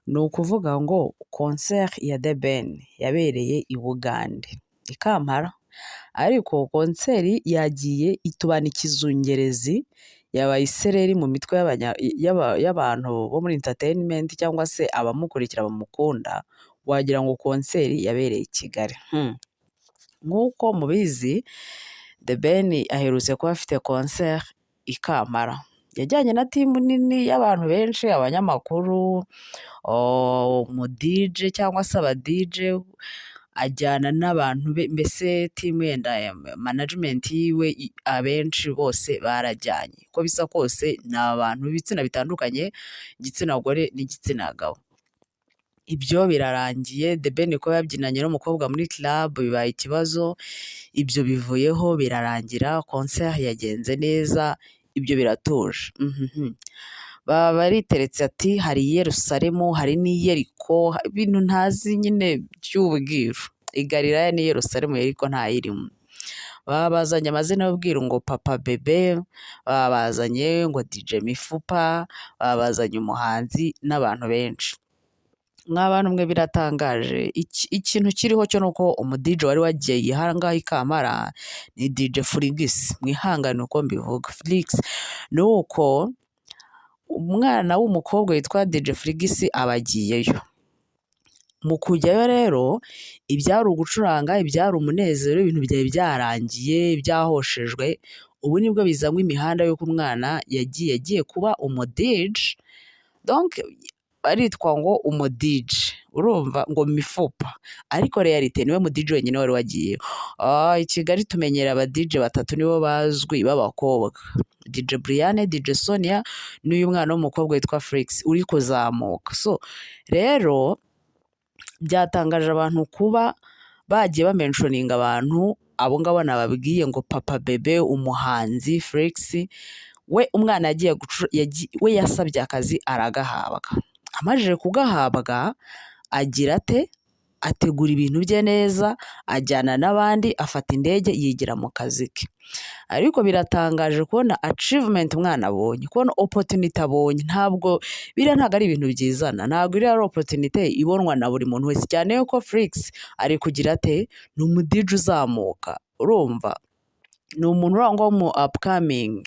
ni ukuvuga ngo concert ya The Ben yabereye i Bugande i Kampala, ariko konseri yagiye itubana ikizungerezi, yabaye isereri mu mitwe y'abantu bo muri entertainment cyangwa se abamukurikira bamukunda, wagira ngo konseri yabereye i Kigali. Nk'uko mubizi The Ben aherutse kuba afite concert i Kampala, yajyanye na timu nini y'abantu benshi, abanyamakuru, mu DJ cyangwa se aba DJ, ajyana n'abantu mbese timu yenda management yiwe, abenshi bose barajyanye. Uko bisa kose ni abantu b'ibitsina bitandukanye, igitsina gore n'igitsina gabo. Ibyo birarangiye, The Ben ko yabyinanye n'umukobwa muri club bibaye ikibazo, ibyo bivuyeho birarangira, concert yagenze neza, ibyo biratuje. Baba bariteretse ati hari i Yerusalemu, hari n'i Yeriko, ibintu ntazi nyine by'ubwiru. I Galilaya n'i Yerusalemu, Yeriko ntayirimo. Baba bazanye amazina y'ubwiru ngo Papa Bebe, baba bazanye ngo DJ Mifupa, baba bazanye umuhanzi n'abantu benshi. Mw'abantu mwe biratangaje, ikintu kiriho cyo nuko umudj wari wagiye yihangaho i Kampala ni DJ Flix. Mwihangane uko mbivuga, Flix nuko umwana w'umukobwa witwa DJ Flix abagiyeyo. Mu kujyayo rero, ibyari ugucuranga, ibyari umunezero, ibintu byari byarangiye byahoshejwe, ubu nibwo bizanywe imihanda y'uko umwana yagiye kuba umudj, donc aritwa ngo umudj, urumva ngo Mifupa, ariko realite niwe mudj wenyine wari wagiye. I Kigali tumenyera aba DJ batatu nibo bazwi b'abakobwa, DJ Brian, DJ Sonia n'uyu mwana w'umukobwa witwa Flix uri kuzamuka. So rero byatangaje abantu kuba bagiye bamentioninga abantu, abo ngabo nababwiye ngo Papa Bebe, umuhanzi Flix, we umwana we yasabye akazi aragahabwa. Amajije kugahabwa, agira ate, ategura ibintu bye neza, ajyana n'abandi, afata indege yigira mu kazi ke. Ariko biratangaje kubona achievement umwana abonye, kubona opportunity abonye. Ntabwo ari ibintu byizana, ntabwo iriya ari opportunity ibonwa na buri muntu wese, cyane yuko Flix ari kugira ate, ni umudj uzamuka, urumva ni umuntu urangwa mu upcoming,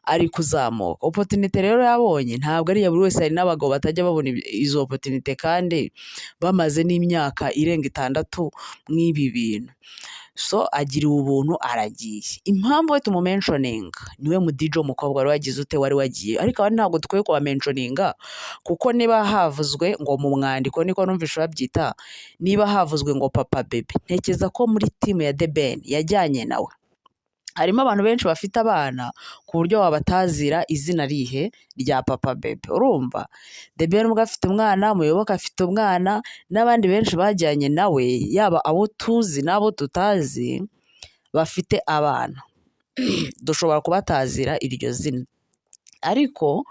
ari kuzamuka. Opportunity rero yabonye ntabwo ari iya buri wese, hari n'abagabo batajya babona izo opportunity kandi bamaze n'imyaka irenga 6 mw'ibi bintu. So agiriwe ubuntu aragiye. Impamvu we tumumentioning niwe mudj w'umukobwa wari wagize ute, wari wagiye, ariko abandi ntabwo dukwiye kuba mentioninga, kuko niba havuzwe ngo mu mwandiko, niko numvisha babyita, niba havuzwe ngo Papa Bebe, ntekereza ko muri team ya The Ben yajyanye nawe harimo abantu benshi bafite abana, ku buryo wabatazira izina rihe rya Papa Bebe. Urumva The Ben ubwo afite umwana, Muyoboke afite umwana, n'abandi benshi bajyanye nawe, yaba abo tuzi n'abo tutazi bafite abana. Dushobora kubatazira iryo zina, ariko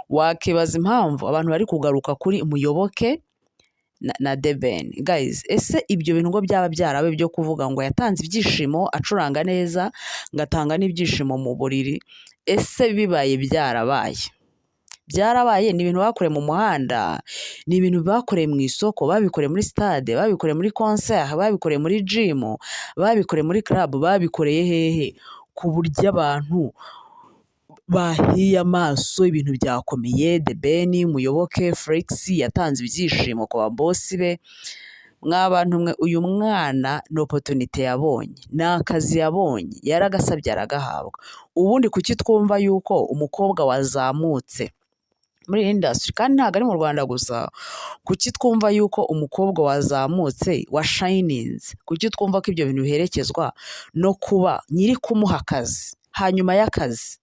wakibaza impamvu abantu bari kugaruka kuri Muyoboke na The Ben. Guys, ese ibyo bintu ngo byaba byarabe byo kuvuga ngo yatanze ibyishimo acuranga neza, ngatanga n'ibyishimo mu buriri, ese bibaye byarabaye ni ibintu bakoreye mu muhanda, ni ibintu bakoreye mu isoko, babikoreye muri stade, babikoreye muri concert, babikoreye muri gym, babikoreye muri club, babikoreye hehe, ku buryo abantu bahiye amaso, ibintu byakomeye. The Ben, Muyoboke, Flix yatanze ibyishimo ku babosi be. Mw'abantu mwe, uyu mwana ni opportunity yabonye, ni akazi yabonye, yaragasabye aragahabwa. Ubundi kuki twumva yuko umukobwa wazamutse muri industry, kandi ntabwo ari mu Rwanda gusa, kuki twumva yuko umukobwa wazamutse wa shininze, kuki twumva ko ibyo bintu biherekezwa no kuba nyiri kumuha akazi, hanyuma y'akazi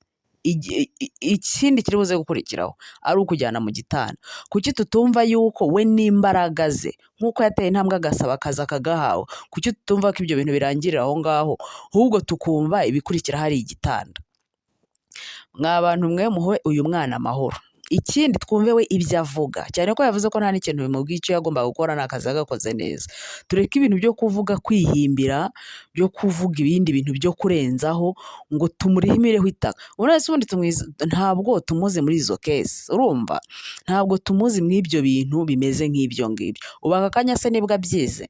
ikindi kiri buze gukurikiraho ari ukujyana mu gitanda? Kuki tutumva yuko we n'imbaraga ze, nk'uko yateye intambwe agasaba akazi akagahawe, kuki tutumva ko ibyo bintu birangirira aho ngaho, ahubwo tukumva ibikurikira hari igitanda? Mw'abantu mwe muhe uyu mwana amahoro. ikindi twumve we ibyo avuga, cyane ko yavuze ko nta n'ikintu bimubwiye, icyo yagombaga gukora ni akazi agakoze neza. Tureke ibintu byo kuvuga kwihimbira, byo kuvuga ibindi bintu byo kurenzaho ngo tumurihimireho itaka. Ubundi ntabwo tumuzi muri izo kesi, urumva, ntabwo tumuzi mu ibyo bintu bimeze nk'ibyo ngibyo. Ubu aka kanya se nibwo abyize,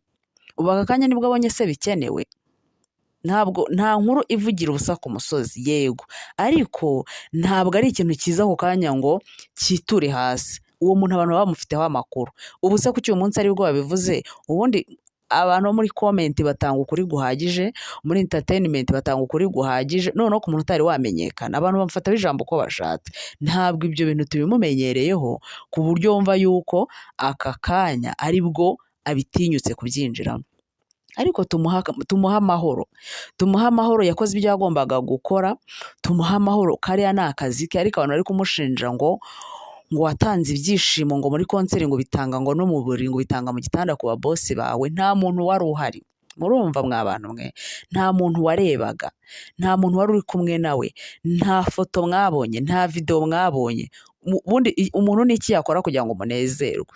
ubu aka kanya nibwo abonye se bikenewe. Nta nkuru ivugira ubusa ku musozi, yego, ariko ntabwo ari ikintu cyiza ako kanya ngo cyiture hasi. Uwo muntu abantu baba bamufiteho amakuru. Ubu se kuki uyu munsi aribwo babivuze? Ubundi abantu bo muri comment batanga ukuri guhagije, muri entertainment batanga ukuri guhagije, noneho ku muntu utari wamenyekana abantu bamufataho ijambo uko bashatse. Ntabwo ibyo bintu tubimumenyereyeho ku buryo wumva yuko aka kanya aribwo abitinyutse kubyinjiramo. Ariko tumuha amahoro, tumuha amahoro, yakoze ibyo yagombaga gukora, tumuha amahoro, kariya ni akazi ke. Ariko abantu bari kumushinja ngo watanze ibyishimo ngo muri konseri, ngo bitanga ngo no mu buriri, ngo bitanga mu gitanda ku babosi bawe. Nta muntu wari uhari, murumva mwa bantu mwe, nta muntu warebaga, nta muntu wari uri kumwe nawe, nta foto mwabonye, nta video mwabonye. Ubundi umuntu ni iki yakora kugira ngo umunezerwe?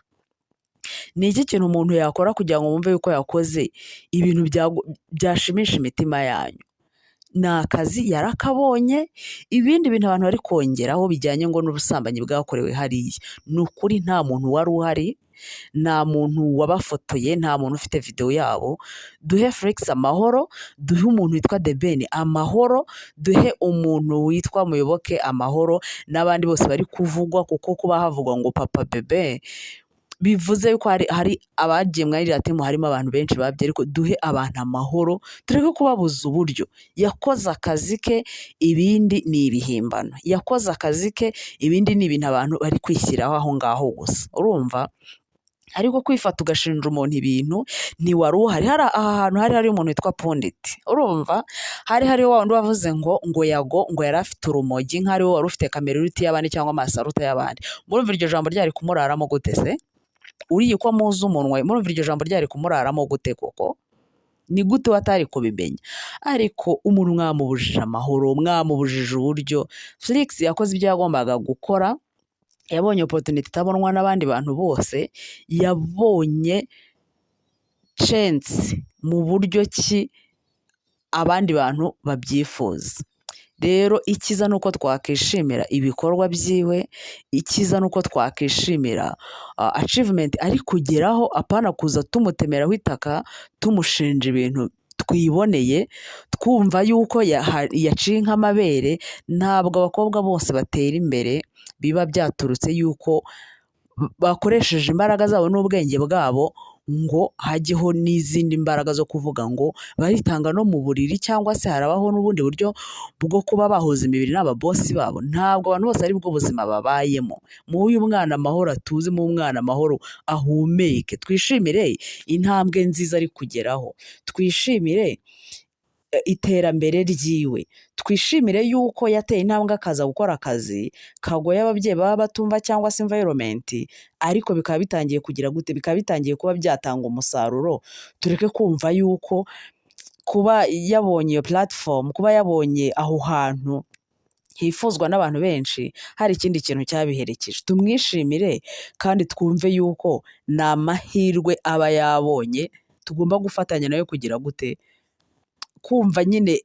Ni iki kintu umuntu yakora kugira ngo wumve yuko yakoze ibintu byashimisha imitima yanyu? Ni akazi yarakabonye. Ibindi bintu abantu bari kongeraho bijyanye ngo n'ubusambanyi bwakorewe hariya, ni ukuri nta muntu wari uhari, nta muntu wabafotoye, nta muntu ufite video yabo. Duhe Felix amahoro, duhe umuntu witwa The Ben amahoro, duhe umuntu witwa Muyoboke amahoro, n'abandi bose bari kuvugwa, kuko kuba havugwa ngo Papa Bebe bivuze yuko hari abagiye muri iriya timu, harimo abantu benshi babye. Ariko duhe abantu amahoro, tureke kubabuza uburyo. Yakoze akazi ke, ibindi ni ibihimbano. Yakoze akazi ke, ibindi ni ibintu abantu bari kwishyiraho aho ngaho gusa, urumva. Ariko kwifata ugashinja umuntu ibintu ntiwari uhari. Aha hantu hari umuntu witwa Pundit, urumva, hari wa wundi wavuze ngo Yago ngo yari afite urumogi, nk'ari we wari ufite kamera iruta y'abandi cyangwa amasaruta y'abandi. Murumva iryo jambo ryari kumuraramo gute se? Uriye ko muzi umunwa, murumva iryo jambo ryari kumuraramo gute koko? Ni gute watari kubimenya? Ariko umuntu mwamubujije amahoro, mwamubujije uburyo. Felix yakoze ibyo yagombaga gukora, yabonye opportunity itabonwa n'abandi bantu bose, yabonye chance mu buryo ki abandi bantu babyifuza. Rero ikiza nuko twakishimira ibikorwa byiwe, ikiza nuko twakishimira achievement ari kugeraho, apana kuza tumutemeraho itaka, tumushinja ibintu twiboneye, twumva yuko yaciye nk'amabere. Ntabwo abakobwa bose batera imbere biba byaturutse yuko bakoresheje imbaraga zabo n'ubwenge bwabo, ngo hajyeho n'izindi mbaraga zo kuvuga ngo baritanga no mu buriri, cyangwa se harabaho n'ubundi buryo bwo kuba bahuza imibiri n'ababosi babo. Ntabwo abantu bose ari bwo buzima babayemo. Muhe uyu mwana amahoro atuze, mu mwana amahoro ahumeke. Twishimire intambwe nziza ari kugeraho, twishimire iterambere ryiwe, twishimire yuko yateye intambwe akaza gukora akazi kagoye ababyeyi baba batumva, cyangwa se environment, ariko bikaba bitangiye kugira gute, bikaba bitangiye kuba byatanga umusaruro. Tureke kumva yuko kuba yabonye iyo platform, kuba yabonye aho hantu hifuzwa n'abantu benshi, hari ikindi kintu cyabiherekeje. Tumwishimire kandi twumve yuko ni amahirwe aba yabonye, tugomba gufatanya nayo kugira gute, kumva nyine